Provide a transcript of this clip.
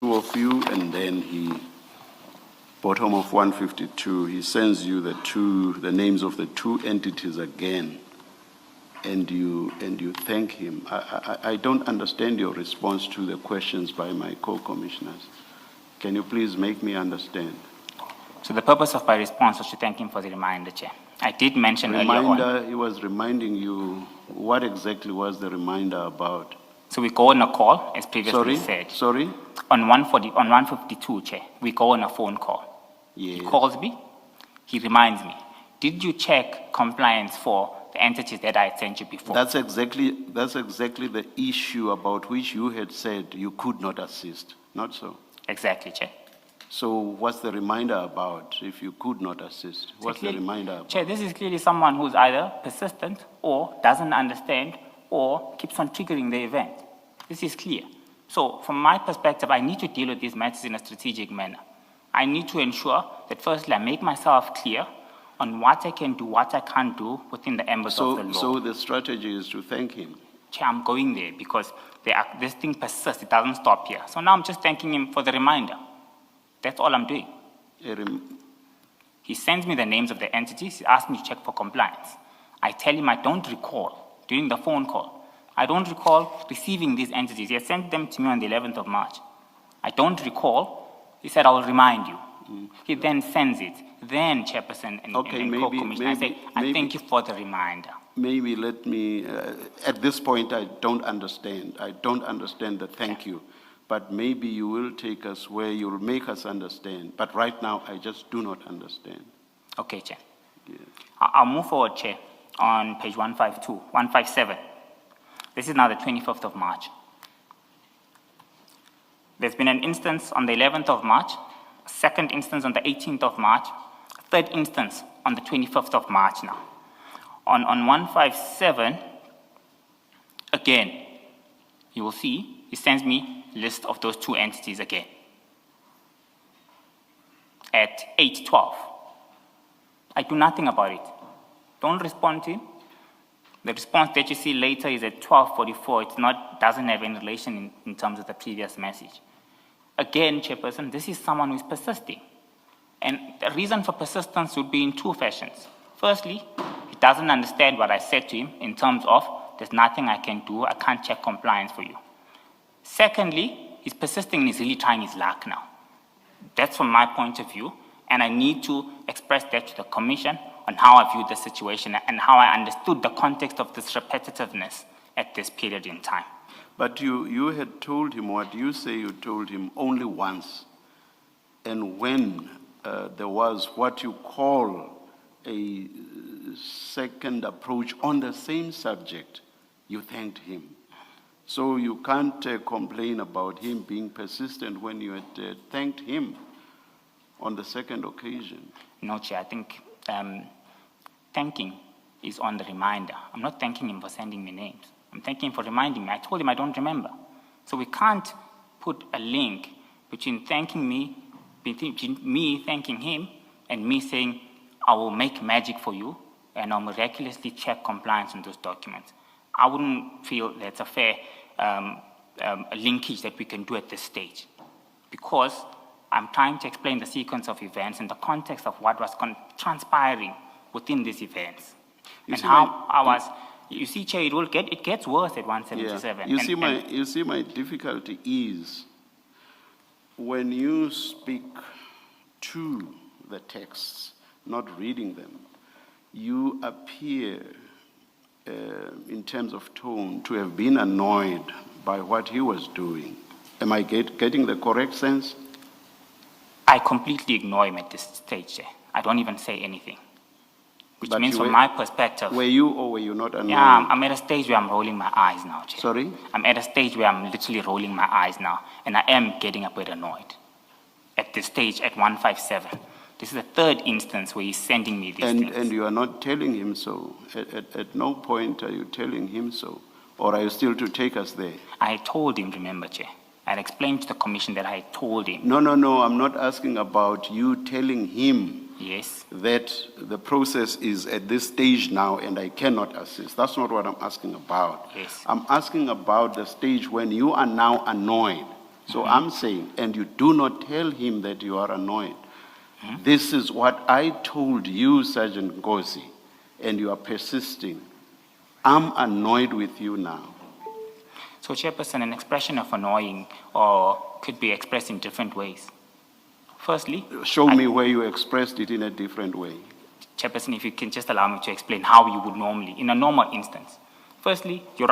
two of you, and then bottom of 152, he sends you the names of the two entities again, and you thank him. I don't understand your response to the questions by my co-commissioners. Can you please make me understand? So the purpose of my response was to thank him for the reminder, Chair. I did mention earlier on. He was reminding you. What exactly was the reminder about? So we go on a call, as previously said. Sorry? On 152, Chair, we go on a phone call. Yes. He calls me. He reminds me, did you check compliance for the entities that I had sent you before? That's exactly the issue about which you had said you could not assist, not so? Exactly, Chair. So what's the reminder about if you could not assist? What's the reminder about? Chair, this is clearly someone who's either persistent or doesn't understand or keeps on triggering the event. This is clear. So from my perspective, I need to deal with these matters in a strategic manner. I need to ensure that firstly, I make myself clear on what I can do, what I can't do within the ambit of the law. So the strategy is to thank him? Chair, I'm going there because this thing persists, it doesn't stop here. So now I'm just thanking him for the reminder. That's all I'm doing. He sends me the names of the entities. He asks me to check for compliance. I tell him I don't recall during the phone call. I don't recall receiving these entities. He had sent them to me on the 11th of March. I don't recall. He said, I will remind you. He then sends it. Then, Chairperson and co-commissioner, I say, I thank you for the reminder. Maybe let me, at this point, I don't understand. I don't understand the thank you. But maybe you will take us where you'll make us understand. But right now, I just do not understand. Okay, Chair. Yeah. I'll move forward, Chair, on page 157. This is now the 25th of March. There's been an instance on the 11th of March, a second instance on the 18th of March, a third instance on the 25th of March now. On 157, again, you will see, he sends me list of those two entities again at 8:12. I do nothing about it. Don't respond to him. The response that you see later is at 12:44. It doesn't have any relation in terms of the previous message. Again, Chairperson, this is someone who is persisting. And the reason for persistence would be in two fashions. Firstly, he doesn't understand what I said to him in terms of there's nothing I can do, I can't check compliance for you. Secondly, he's persisting and he's really trying his luck now. That's from my point of view, and I need to express that to the Commission on how I viewed the situation and how I understood the context of this repetitiveness at this period in time. But you had told him what you say you told him only once. And when there was what you call a second approach on the same subject, you thanked him. So you can't complain about him being persistent when you had thanked him on the second occasion. No, Chair, I think thanking is on the reminder. I'm not thanking him for sending me names. I'm thanking him for reminding me. I told him I don't remember. So we can't put a link between thanking me, between me thanking him, and me saying, I will make magic for you, and I'll miraculously check compliance on those documents. I wouldn't feel that's a fair linkage that we can do at this stage, because I'm trying to explain the sequence of events in the context of what was transpiring within these events. You see, Chair, it gets worse at 177. Yeah. You see, my difficulty is when you speak to the texts, not reading them, you appear, in terms of tone, to have been annoyed by what he was doing. Am I getting the correct sense? I completely ignore him at this stage, Chair. I don't even say anything. Which means from my perspective... Were you or were you not annoyed? Yeah, I'm at a stage where I'm rolling my eyes now, Chair. Sorry? I'm at a stage where I'm literally rolling my eyes now, and I am getting a bit annoyed. At this stage, at 157. This is the third instance where he's sending me these things. And you are not telling him so? At no point are you telling him so? Or are you still to take us there? I told him, remember, Chair. I explained to the Commission that I told him. No, I'm not asking about you telling him that the process is at this stage now and I cannot assist. That's not what I'm asking about. Yes. I'm asking about the stage when you are now annoyed So I'm saying, and you do not tell him that you are annoyed. This is what I told you, Sergeant Ngozi, and you are persisting. I'm annoyed with you now. So, Chairperson, an expression of annoying or could be expressed in different ways. Firstly, Show me where you expressed it in a different way. Chairperson, if you can just allow me to explain how you would normally, in a normal instance. Firstly, you're